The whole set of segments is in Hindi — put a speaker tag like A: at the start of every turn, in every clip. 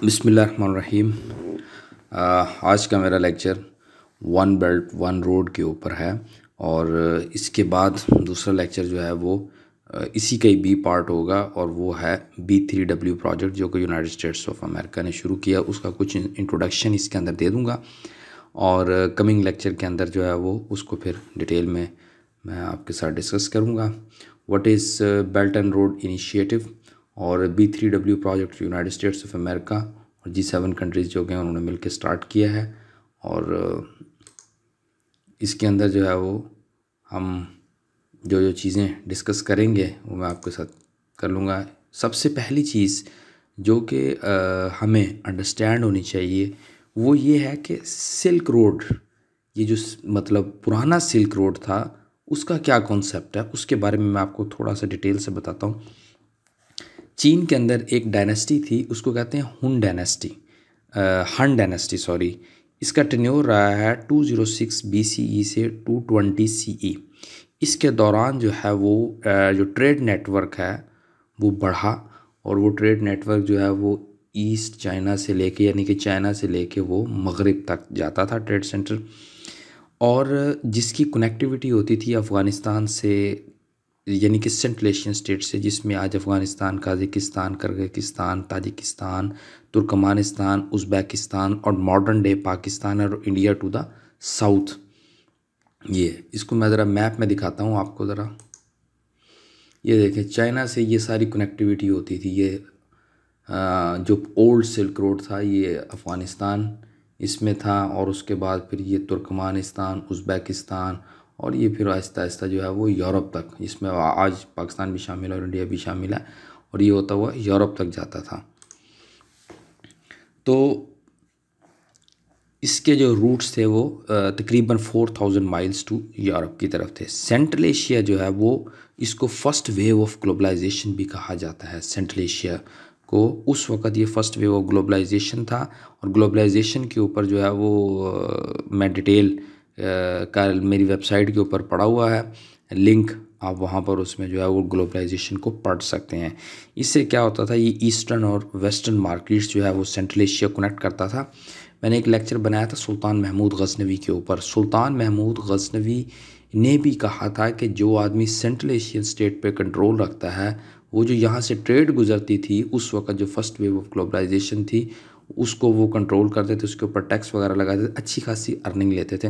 A: बिस्मिल्लाहिर्रहमानिर्रहीम। आज का मेरा lecture one belt one road के ऊपर है और इसके बाद दूसरा लेक्चर जो है वो इसी का ही बी पार्ट होगा और वो है B3W प्रोजेक्ट जो कि यूनाइटेड स्टेट्स ऑफ अमेरिका ने शुरू किया। उसका कुछ इंट्रोडक्शन इसके अंदर दे दूंगा और कमिंग लेक्चर के अंदर जो है वो उसको फिर डिटेल में मैं आपके साथ डिस्कस करूंगा। What is belt and road initiative और B3W project United states of America और G7 कंट्रीज़ जो कि उन्होंने मिलकर स्टार्ट किया है। और इसके अंदर जो है वो हम जो चीज़ें डिस्कस करेंगे वो मैं आपके साथ कर लूँगा। सबसे पहली चीज़ जो कि हमें अंडरस्टैंड होनी चाहिए वो ये है कि सिल्क रोड, ये जो मतलब पुराना सिल्क रोड था उसका क्या कॉन्सेप्ट है, उसके बारे में मैं आपको थोड़ा सा डिटेल से बताता हूँ। चीन के अंदर एक डायनेस्टी थी, उसको कहते हैं हन डायनेस्टी सॉरी। इसका टेन्योर रहा है 206 BCE से 220 CE। इसके दौरान जो है वो जो ट्रेड नेटवर्क है वो बढ़ा और वो ट्रेड नेटवर्क जो है वो ईस्ट चाइना से लेके यानी कि चाइना से लेके वो मगरिब तक जाता था ट्रेड सेंटर, और जिसकी कनेक्टिविटी होती थी अफ़गानिस्तान से यानी कि सेंट्रल एशियन स्टेट से, जिसमें आज Afghanistan, Kazakhstan, Kyrgyzstan, Tajikistan, Turkmenistan, Uzbekistan और मॉडर्न डे पाकिस्तान और इंडिया टू द साउथ। ये इसको मैं ज़रा मैप में दिखाता हूँ आपको ज़रा। ये देखें, चाइना से ये सारी कनेक्टिविटी होती थी। ये जो ओल्ड सिल्क रोड था ये अफ़गानिस्तान इसमें था और उसके बाद फिर ये तुर्कमानिस्तान, उज़्बेकिस्तान और ये फिर आहिस्ता आहिस्ता जो है वो यूरोप तक, जिसमें आज पाकिस्तान भी शामिल है और इंडिया भी शामिल है, और ये होता हुआ यूरोप तक जाता था। तो इसके जो रूट्स थे वो तकरीबन 4000 माइल्स टू यूरोप की तरफ थे। सेंट्रल एशिया जो है वो इसको फर्स्ट वेव ऑफ ग्लोबलाइजेशन भी कहा जाता है। सेंट्रल एशिया को उस वक़्त ये फर्स्ट वेव ऑफ ग्लोबलाइजेशन था और ग्लोबलाइजेशन के ऊपर जो है वो मैं डिटेल का मेरी वेबसाइट के ऊपर पड़ा हुआ है लिंक, आप वहाँ पर उसमें जो है वो ग्लोबलाइजेशन को पढ़ सकते हैं। इससे क्या होता था, ये ईस्टर्न और वेस्टर्न मार्केट्स जो है वो सेंट्रल एशिया कनेक्ट करता था। मैंने एक लेक्चर बनाया था सुल्तान महमूद गज़नवी के ऊपर। सुल्तान महमूद गज़नवी ने भी कहा था कि जो आदमी सेंट्रल एशियन स्टेट पे कंट्रोल रखता है, वो जो यहाँ से ट्रेड गुजरती थी उस वक्त जो फर्स्ट वेव ऑफ ग्लोबलाइजेशन थी उसको वो कंट्रोल करते थे, उसके ऊपर टैक्स वगैरह लगाते थे, अच्छी खासी अर्निंग लेते थे।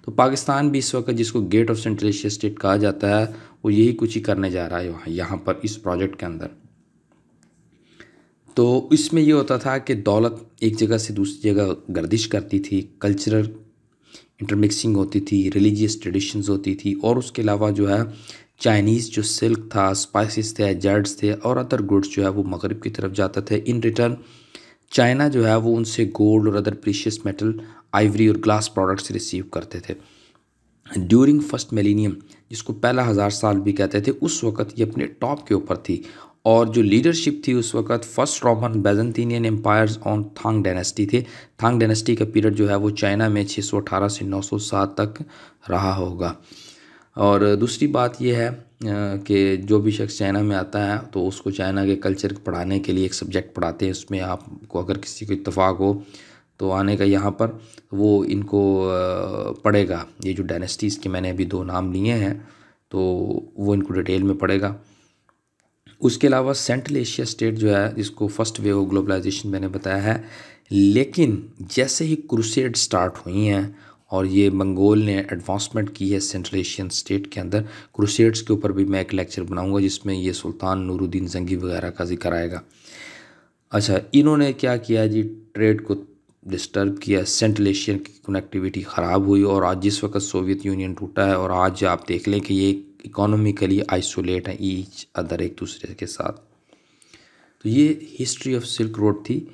A: तो पाकिस्तान भी इस वक्त जिसको gate of central Asia state कहा जाता है वो यही कुछ ही करने जा रहा है यहाँ पर इस प्रोजेक्ट के अंदर। तो इसमें ये होता था कि दौलत एक जगह से दूसरी जगह गर्दिश करती थी, कल्चरल इंटरमिक्सिंग होती थी, रिलीजियस ट्रेडिशंस होती थी, और उसके अलावा जो है चाइनीज़ जो सिल्क था, स्पाइसेस थे, जैड्स थे और अदर गुड्स जो है वो मगरिब की तरफ जाते थे। इन रिटर्न चाइना जो है वो उनसे गोल्ड और अदर प्रीशियस मेटल, आइवरी और ग्लास प्रोडक्ट्स रिसीव करते थे। ड्यूरिंग फर्स्ट मिलेनियम, जिसको पहला हज़ार साल भी कहते थे, उस वक़्त ये अपने टॉप के ऊपर थी और जो लीडरशिप थी उस वक़्त first Roman Byzantinian empires on Tang dynasty थे। थांग डायनेस्टी का पीरियड जो है वो चाइना में 618 से 907 तक रहा होगा। और दूसरी बात यह है कि जो भी शख्स चाइना में आता है तो उसको चाइना के कल्चर पढ़ाने के लिए एक सब्जेक्ट पढ़ाते हैं। उसमें आपको अगर किसी को इत्तेफाक हो तो आने का यहाँ पर, वो इनको पढ़ेगा। ये जो डायनेस्टीज़ के मैंने अभी 2 नाम लिए हैं तो वो इनको डिटेल में पढ़ेगा। उसके अलावा सेंट्रल एशिया स्टेट जो है जिसको फर्स्ट वेव ऑफ ग्लोबलाइजेशन मैंने बताया है, लेकिन जैसे ही क्रूसेड स्टार्ट हुई हैं और ये मंगोल ने एडवांसमेंट की है सेंट्रल एशियन स्टेट के अंदर, क्रूसेड्स के ऊपर भी मैं एक लेक्चर बनाऊंगा जिसमें ये सुल्तान नूरुद्दीन जंगी वगैरह का जिक्र आएगा। अच्छा, इन्होंने क्या किया जी, ट्रेड को डिस्टर्ब किया, सेंट्रल एशियन की कनेक्टिविटी ख़राब हुई और आज जिस वक्त सोवियत यूनियन टूटा है और आज आप देख लें कि ये इकोनॉमिकली आइसोलेट हैं ईच अदर, एक दूसरे के साथ। तो ये हिस्ट्री ऑफ सिल्क रोड थी।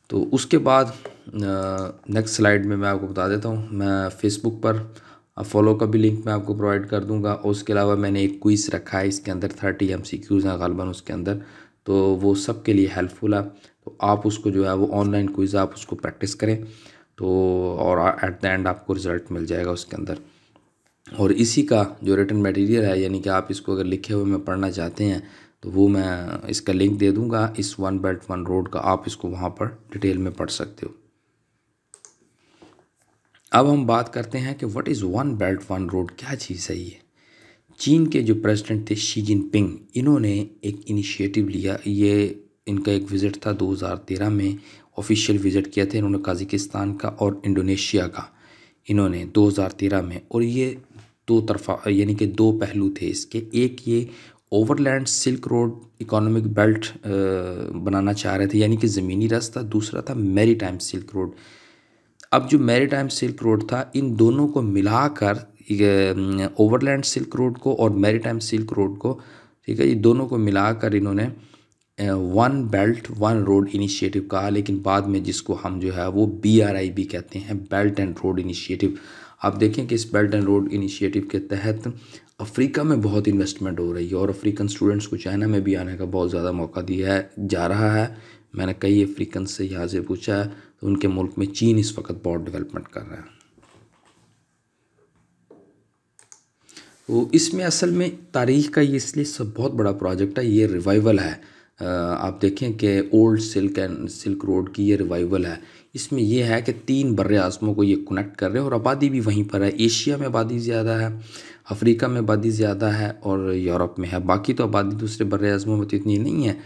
A: तो उसके बाद नेक्स्ट स्लाइड में मैं आपको बता देता हूँ, मैं फेसबुक पर फॉलो का भी लिंक मैं आपको प्रोवाइड कर दूंगा और उसके अलावा मैंने एक क्विज़ रखा है, इसके अंदर 30 MCQs हैं गालिबन उसके अंदर, तो वो सब के लिए हेल्पफुल है। तो आप उसको जो है वो ऑनलाइन क्विज़ आप उसको प्रैक्टिस करें तो, और एट द एंड आपको रिज़ल्ट मिल जाएगा उसके अंदर। और इसी का जो रिटन मटेरियल है, यानी कि आप इसको अगर लिखे हुए में पढ़ना चाहते हैं तो वो मैं इसका लिंक दे दूँगा इस वन बेल्ट वन रोड का, आप इसको वहाँ पर डिटेल में पढ़ सकते हो। अब हम बात करते हैं कि what is one belt one road, क्या चीज़ है ये। चीन के जो प्रेसिडेंट थे शी जिनपिंग, इन्होंने एक इनिशिएटिव लिया। ये इनका एक विज़िट था 2013 में, ऑफिशियल विज़िट किया था इन्होंने कज़ाकिस्तान का और इंडोनेशिया का इन्होंने 2013 में। और ये दो तरफा यानी कि दो पहलू थे इसके। एक ये overland silk road economic belt बनाना चाह रहे थे, यानी कि ज़मीनी रास्ता। दूसरा था मैरीटाइम सिल्क रोड। अब जो मैरीटाइम सिल्क रोड था, इन दोनों को मिलाकर, ओवरलैंड सिल्क रोड को और मैरीटाइम सिल्क रोड को, ठीक है, ये दोनों को मिलाकर इन्होंने one belt one road initiative कहा। लेकिन बाद में जिसको हम जो है वो BRIB कहते हैं, बेल्ट एंड रोड इनिशिएटिव। आप देखें कि इस बेल्ट एंड रोड इनिशिएटिव के तहत अफ्रीका में बहुत इन्वेस्टमेंट हो रही है और अफ्रीकन स्टूडेंट्स को चाइना में भी आने का बहुत ज़्यादा मौका दिया है जा रहा है। मैंने कई अफ्रीकन से यहाँ से पूछा है तो उनके मुल्क में चीन इस वक्त बहुत डेवलपमेंट कर रहा है। तो इसमें असल में तारीख़ का ये इसलिए सब बहुत बड़ा प्रोजेक्ट है, ये रिवाइवल है। आप देखें कि ओल्ड सिल्क रोड की ये रिवाइवल है। इसमें ये है कि 3 बर्रे आज़मों को ये कनेक्ट कर रहे हैं और आबादी भी वहीं पर है। एशिया में आबादी ज़्यादा है, अफ्रीका में आबादी ज़्यादा है और यूरोप में है। बाकी तो आबादी दूसरे बर्रे आज़मों में तो इतनी नहीं है,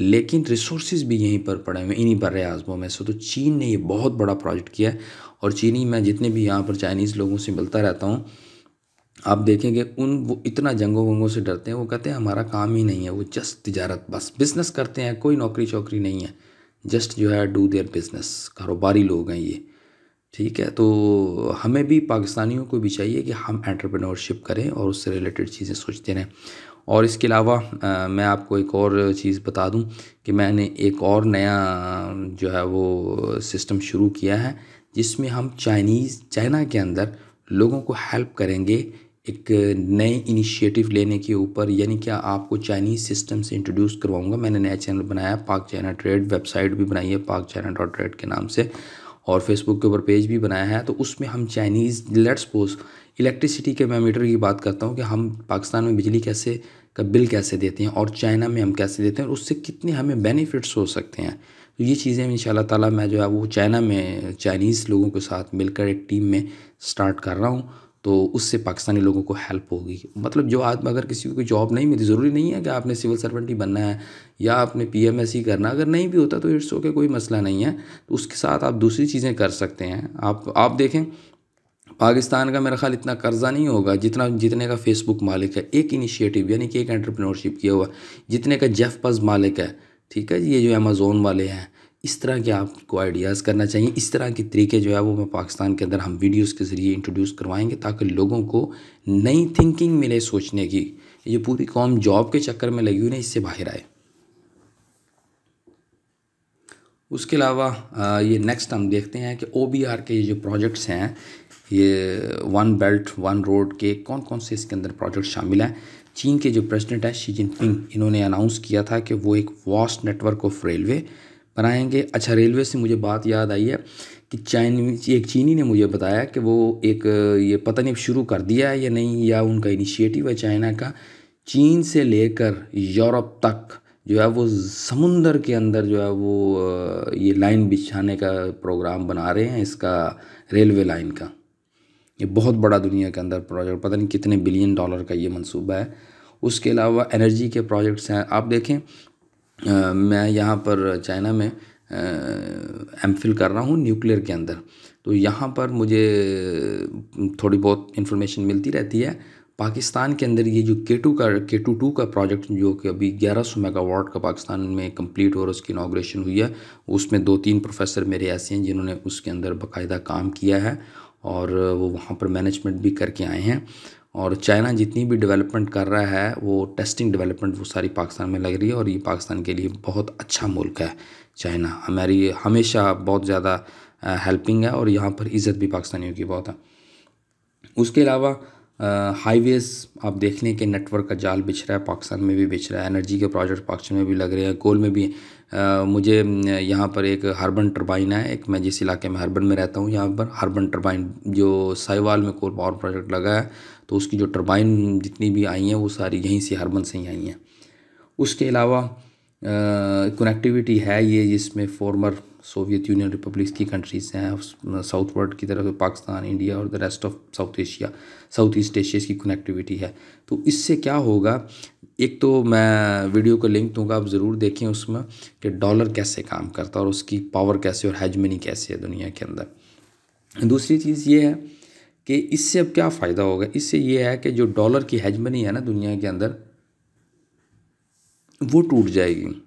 A: लेकिन रिसोर्सेज भी यहीं पर पड़े हुए हैं इन्हीं बर्रे आज़मों में से। तो चीन ने ये बहुत बड़ा प्रोजेक्ट किया है। और चीनी, मैं जितने भी यहाँ पर चाइनीज़ लोगों से मिलता रहता हूँ, आप देखेंगे वो इतना जंगों वंगों से डरते हैं। वो कहते हैं हमारा काम ही नहीं है, वो जस्ट तिजारत, बस बिज़नेस करते हैं, कोई नौकरी चौकरी नहीं है, जस्ट जो है डू देयर बिज़नेस, कारोबारी लोग हैं ये, ठीक है। तो हमें भी, पाकिस्तानियों को भी चाहिए कि हम एंटरप्रेन्योरशिप करें और उससे रिलेटेड चीज़ें सोचते रहें। और इसके अलावा मैं आपको एक और चीज़ बता दूं कि मैंने एक और नया जो है वो सिस्टम शुरू किया है, जिसमें हम चाइना के अंदर लोगों को हेल्प करेंगे एक नए इनिशिएटिव लेने के ऊपर। यानी कि आपको चाइनीज़ सिस्टम से इंट्रोड्यूस करवाऊंगा। मैंने नया चैनल बनाया, पाक चाइना ट्रेड, वेबसाइट भी बनाई है pakchina.trade के नाम से, और फेसबुक के ऊपर पेज भी बनाया है। तो उसमें हम चाइनीज़, लेट्स सपोज इलेक्ट्रिसिटी के मैं मीटर की बात करता हूँ कि हम पाकिस्तान में बिजली कैसे का बिल कैसे देते हैं और चाइना में हम कैसे देते हैं और उससे कितने हमें बेनिफिट्स हो सकते हैं। तो ये चीज़ें इंशाल्लाह ताला मैं जो है वो चाइना में चाइनीज़ लोगों के साथ मिलकर एक टीम में स्टार्ट कर रहा हूँ। तो उससे पाकिस्तानी लोगों को हेल्प होगी। मतलब जो आदमी, अगर किसी को जॉब नहीं मिलती, ज़रूरी नहीं है कि आपने सिविल सर्वेंट ही बनना है या आपने PMS ही करना। अगर नहीं भी होता तो इट्स ओके, कोई मसला नहीं है। तो उसके साथ आप दूसरी चीज़ें कर सकते हैं। आप देखें, पाकिस्तान का मेरा ख्याल इतना कर्जा नहीं होगा जितने का फेसबुक मालिक है। एक इनिशिएटिव यानी कि एक एंटरप्रेन्योरशिप किया हुआ जितने का जेफ बज़ मालिक है, ठीक है। ये जो अमेज़ोन वाले हैं, इस तरह के आपको आइडियाज़ करना चाहिए। इस तरह के तरीके जो है वो मैं पाकिस्तान के अंदर हम वीडियोस के ज़रिए इंट्रोड्यूस करवाएंगे ताकि लोगों को नई थिंकिंग मिले सोचने की। ये पूरी कौम जॉब के चक्कर में लगी हुई ना, इससे बाहर आए। उसके अलावा ये नेक्स्ट हम देखते हैं कि OBR के ये जो प्रोजेक्ट्स हैं, ये वन बेल्ट वन रोड के कौन कौन से इसके अंदर प्रोजेक्ट शामिल हैं। चीन के जो प्रेसिडेंट है शी जिनपिंग, इन्होंने अनाउंस किया था कि वो एक वास्ट नेटवर्क ऑफ रेलवे बनाएंगे। अच्छा, रेलवे से मुझे बात याद आई है कि एक चीनी ने मुझे बताया कि वो एक, ये पता नहीं शुरू कर दिया है या नहीं, या उनका इनिशिएटिव है चाइना का, चीन से लेकर यूरोप तक जो है वो समुंदर के अंदर जो है वो ये लाइन बिछाने का प्रोग्राम बना रहे हैं, इसका रेलवे लाइन का। ये बहुत बड़ा दुनिया के अंदर प्रोजेक्ट, पता नहीं कितने बिलियन डॉलर का ये मंसूबा है। उसके अलावा एनर्जी के प्रोजेक्ट्स हैं। आप देखें, मैं यहाँ पर चाइना में MPhil कर रहा हूँ न्यूक्लियर के अंदर। तो यहाँ पर मुझे थोड़ी बहुत इन्फॉर्मेशन मिलती रहती है। पाकिस्तान के अंदर ये जो K2 का प्रोजेक्ट जो कि अभी 1100 मेगावाट का पाकिस्तान में कंप्लीट हो और उसकी इनॉग्रेशन हुई है, उसमें 2-3 प्रोफेसर मेरे ऐसे हैं जिन्होंने उसके अंदर बाकायदा काम किया है और वो वहाँ पर मैनेजमेंट भी करके आए हैं। और चाइना जितनी भी डेवलपमेंट कर रहा है, वो टेस्टिंग डेवलपमेंट वो सारी पाकिस्तान में लग रही है और ये पाकिस्तान के लिए बहुत अच्छा मुल्क है। चाइना हमारी हमेशा बहुत ज़्यादा हेल्पिंग है और यहाँ पर इज़्ज़त भी पाकिस्तानियों की बहुत है। उसके अलावा हाईवेज़ आप देख लें कि नेटवर्क का जाल बिछ रहा है, पाकिस्तान में भी बिछ रहा है। एनर्जी के प्रोजेक्ट पाकिस्तान में भी लग रहे हैं, कोल में भी। मुझे यहाँ पर एक हर्बन टरबाइन है, एक मैं जिस इलाके में हर्बन में रहता हूँ, यहाँ पर हर्बन टरबाइन जो साहिवाल में कोल पावर प्रोजेक्ट लगा है, तो उसकी जो टरबाइन जितनी भी आई हैं वो सारी यहीं से हर्बन से ही आई हैं। उसके अलावा कनेक्टिविटी है ये, जिसमें फॉर्मर सोवियत यूनियन रिपब्लिक्स की कंट्रीज़ हैं साउथ वर्ल्ड की तरफ, पाकिस्तान, इंडिया और the rest of south east Asia की कनेक्टिविटी है। तो इससे क्या होगा, एक तो मैं वीडियो को लिंक दूंगा, आप ज़रूर देखें उसमें कि डॉलर कैसे काम करता है और उसकी पावर कैसे और हेजमनी कैसे है दुनिया के अंदर। दूसरी चीज़ ये है कि इससे अब क्या फ़ायदा होगा, इससे ये है कि जो डॉलर की हेजमनी है ना दुनिया के अंदर, वो टूट जाएगी।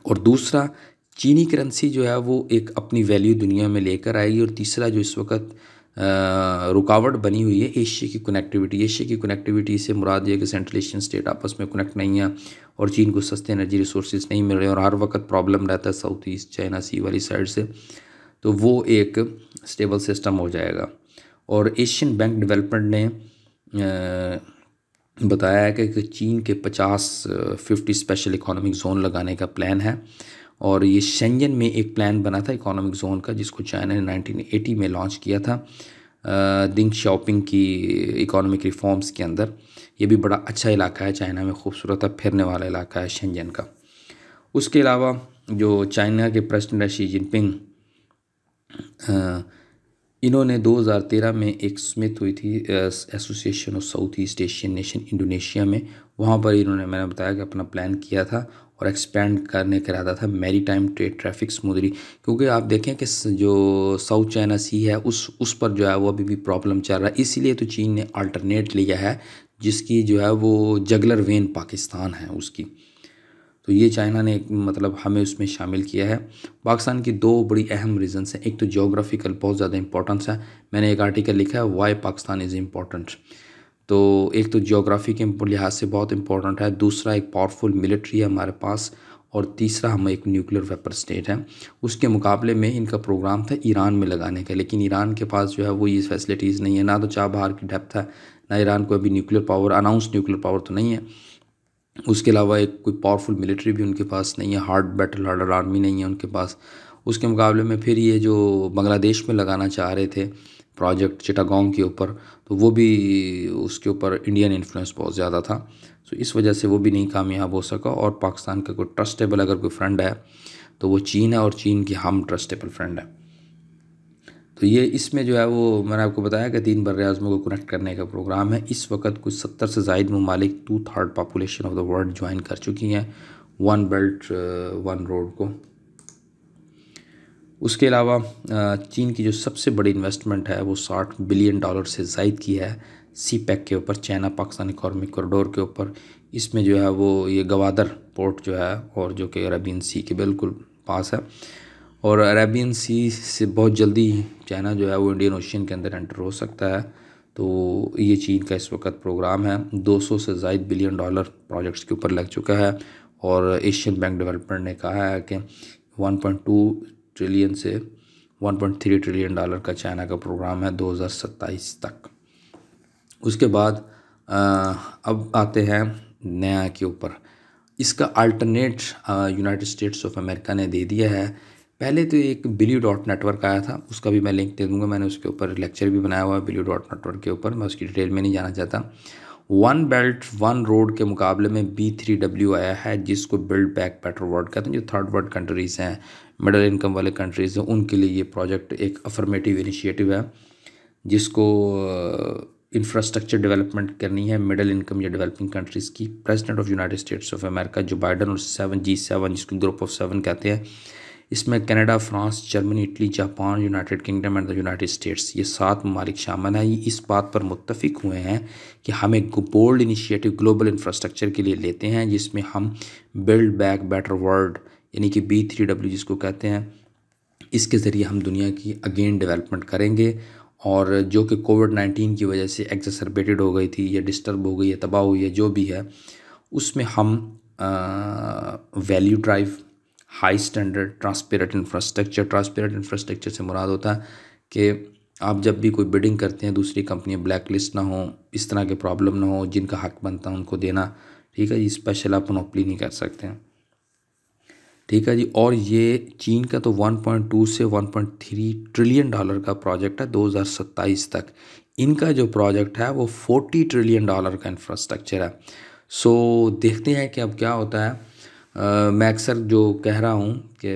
A: और दूसरा, चीनी करेंसी जो है वो एक अपनी वैल्यू दुनिया में लेकर आएगी। और तीसरा, जो इस वक्त रुकावट बनी हुई है एशिया की कनेक्टिविटी, एशिया की कनेक्टिविटी से मुराद ये है कि सेंट्रल एशियन स्टेट आपस में कनेक्ट नहीं है और चीन को सस्ते एनर्जी रिसोर्सेज नहीं मिल रहे और हर वक्त प्रॉब्लम रहता है साउथ ईस्ट चाइना सी वाली साइड से, तो वो एक स्टेबल सिस्टम हो जाएगा। और एशियन बैंक डेवलपमेंट ने बताया है कि चीन के 50 स्पेशल इकोनॉमिक जोन लगाने का प्लान है। और ये शेंजन में एक प्लान बना था इकोनॉमिक जोन का, जिसको चाइना ने 1980 में लॉन्च किया था दिंग शॉपिंग की इकोनॉमिक रिफॉर्म्स के अंदर। ये भी बड़ा अच्छा इलाका है चाइना में, खूबसूरत फिरने वाला इलाका है शेंजन का। उसके अलावा जो चाइना के प्रेसिडेंट है शी जिनपिंग, इन्होंने 2013 में एक समिट हुई थी association of south east Asian nation Indonesia में, वहाँ पर इन्होंने, मैंने बताया कि अपना प्लान किया था और एक्सपेंड करने का इरादा था maritime trade traffic smoothly. क्योंकि आप देखें कि जो साउथ चाइना सी है उस पर जो है वो अभी भी प्रॉब्लम चल रहा है, इसीलिए तो चीन ने अल्टरनेट लिया है, जिसकी जो है वो जगलर वेन पाकिस्तान है उसकी। तो ये चाइना ने मतलब हमें उसमें शामिल किया है। पाकिस्तान की दो बड़ी अहम रीज़न्स हैं, एक तो ज्योग्राफिकल बहुत ज़्यादा इंपॉर्टेंस है, मैंने एक आर्टिकल लिखा है वाई पाकिस्तान इज़ इम्पॉर्टेंट। तो एक तो ज्योग्राफी के लिहाज से बहुत इंपॉर्टेंट है, दूसरा एक पावरफुल मिलिट्री है हमारे पास, और तीसरा हम एक न्यूक्लियर वेपर स्टेट है। उसके मुकाबले में इनका प्रोग्राम था ईरान में लगाने का, लेकिन ईरान के पास जो है वो ये फैसिलिटीज़ नहीं है, ना तो चाबहार की डेप्थ है, ना ईरान को अभी nuclear power, announce nuclear power तो नहीं है। उसके अलावा एक कोई पावरफुल मिलिट्री भी उनके पास नहीं है, हार्डर आर्मी नहीं है उनके पास। उसके मुकाबले में फिर ये जो बांग्लादेश में लगाना चाह रहे थे प्रोजेक्ट चिटागोंग के ऊपर, तो वो भी, उसके ऊपर इंडियन इन्फ्लुएंस बहुत ज़्यादा था, तो इस वजह से वो भी नहीं कामयाब हो सका। और पाकिस्तान का कोई ट्रस्टेबल अगर कोई फ्रेंड है तो वो चीन है, और चीन की हम ट्रस्टेबल फ्रेंड है। तो ये इसमें जो है वो मैंने आपको बताया कि 3 बर्र-ए-आज़मों को कनेक्ट करने का प्रोग्राम है। इस वक्त कुछ 70 से ज़ायद ममालिक 2/3 population of the world join कर चुकी हैं वन बेल्ट वन रोड को। उसके अलावा चीन की जो सबसे बड़ी इन्वेस्टमेंट है वो $60 बिलियन से ज़ायद की है सी पैक के ऊपर, चाइना पाकिस्तान इकोनॉमिक कॉरिडोर के ऊपर। इसमें जो है वो ये गवादर पोर्ट जो है, और जो कि अरेबियन सी के बिल्कुल पास है, और अरेबियन सी से बहुत जल्दी चाइना जो है वो इंडियन ओशियन के अंदर एंटर हो सकता है। तो ये चीन का इस वक्त प्रोग्राम है, 200 से ज़ायद बिलियन डॉलर प्रोजेक्ट्स के ऊपर लग चुका है। और एशियन बैंक डेवलपमेंट ने कहा है कि 1.2 ट्रिलियन से 1.3 ट्रिलियन डॉलर का चाइना का प्रोग्राम है 2027 तक। उसके बाद अब आते हैं नया के ऊपर, इसका alternate United states of America ने दे दिया है। पहले तो एक बिली डॉट नेटवर्क आया था, उसका भी मैं लिंक दे दूंगा, मैंने उसके ऊपर लेक्चर भी बनाया हुआ है बिली डॉट नेटवर्क के ऊपर, मैं उसकी डिटेल में नहीं जाना चाहता। वन बेल्ट वन रोड के मुकाबले में B3W आया है, जिसको बिल्ड बैक बेटर वर्ल्ड कहते हैं। जो थर्ड वर्ल्ड कंट्रीज़ हैं, मिडिल इनकम वाले कंट्रीज़ हैं, उनके लिए ये प्रोजेक्ट एक अफर्मेटिव इनिशिएटिव है, जिसको इंफ्रास्ट्रक्चर डेवलपमेंट करनी है मिडिल इनकम या डेवलपिंग कंट्रीज़ की। President of United states of America जो बाइडन और 7G7 जिसको ग्रुप ऑफ 7 कहते हैं, इसमें Canada, France, Germany, Italy, Japan, United kingdom and the United states, ये 7 ममालिक शामिल हैं। ये इस बात पर मुत्तफिक हुए हैं कि हम एक बोल्ड इनिशिएटिव ग्लोबल इंफ्रास्ट्रक्चर के लिए लेते हैं, जिसमें हम बिल्ड बैक बेटर वर्ल्ड यानी कि B3W जिसको कहते हैं, इसके ज़रिए हम दुनिया की अगेन डेवलपमेंट करेंगे। और जो कि कोविड-19 की वजह से एक्सरबेटेड हो गई थी या डिस्टर्ब हो गई है, तबाह हुई है, जो भी है, उसमें हम value drive, high standard, transparent infrastructure से मुराद होता है कि आप जब भी कोई बिडिंग करते हैं दूसरी कंपनियां ब्लैक लिस्ट ना हो, इस तरह के प्रॉब्लम ना हो, जिनका हक बनता है उनको देना, ठीक है जी। स्पेशल आप मोनोपोली नहीं कर सकते हैं, ठीक है जी। और ये चीन का तो 1.2 से 1.3 ट्रिलियन डॉलर का प्रोजेक्ट है 2027 तक। इनका जो प्रोजेक्ट है वो 40 ट्रिलियन डॉलर का इंफ्रास्ट्रक्चर है। सो देखते हैं कि अब क्या होता है। मैं अक्सर जो कह रहा हूँ कि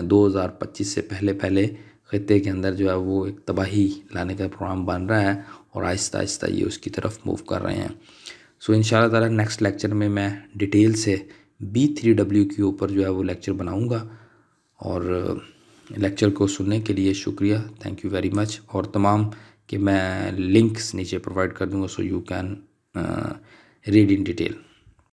A: 2025 से पहले पहले खित्ते के अंदर जो है वो एक तबाही लाने का प्रोग्राम बन रहा है और आहिस्ता आहिस्ता ये उसकी तरफ मूव कर रहे हैं। सो इंशाल्लाह ताला नेक्स्ट लेक्चर में मैं डिटेल से B3W के ऊपर जो है वो लेक्चर बनाऊंगा। और लेक्चर को सुनने के लिए शुक्रिया, थैंक यू वेरी मच। और तमाम कि मैं लिंक्स नीचे प्रोवाइड कर दूंगा, so you can read in detail.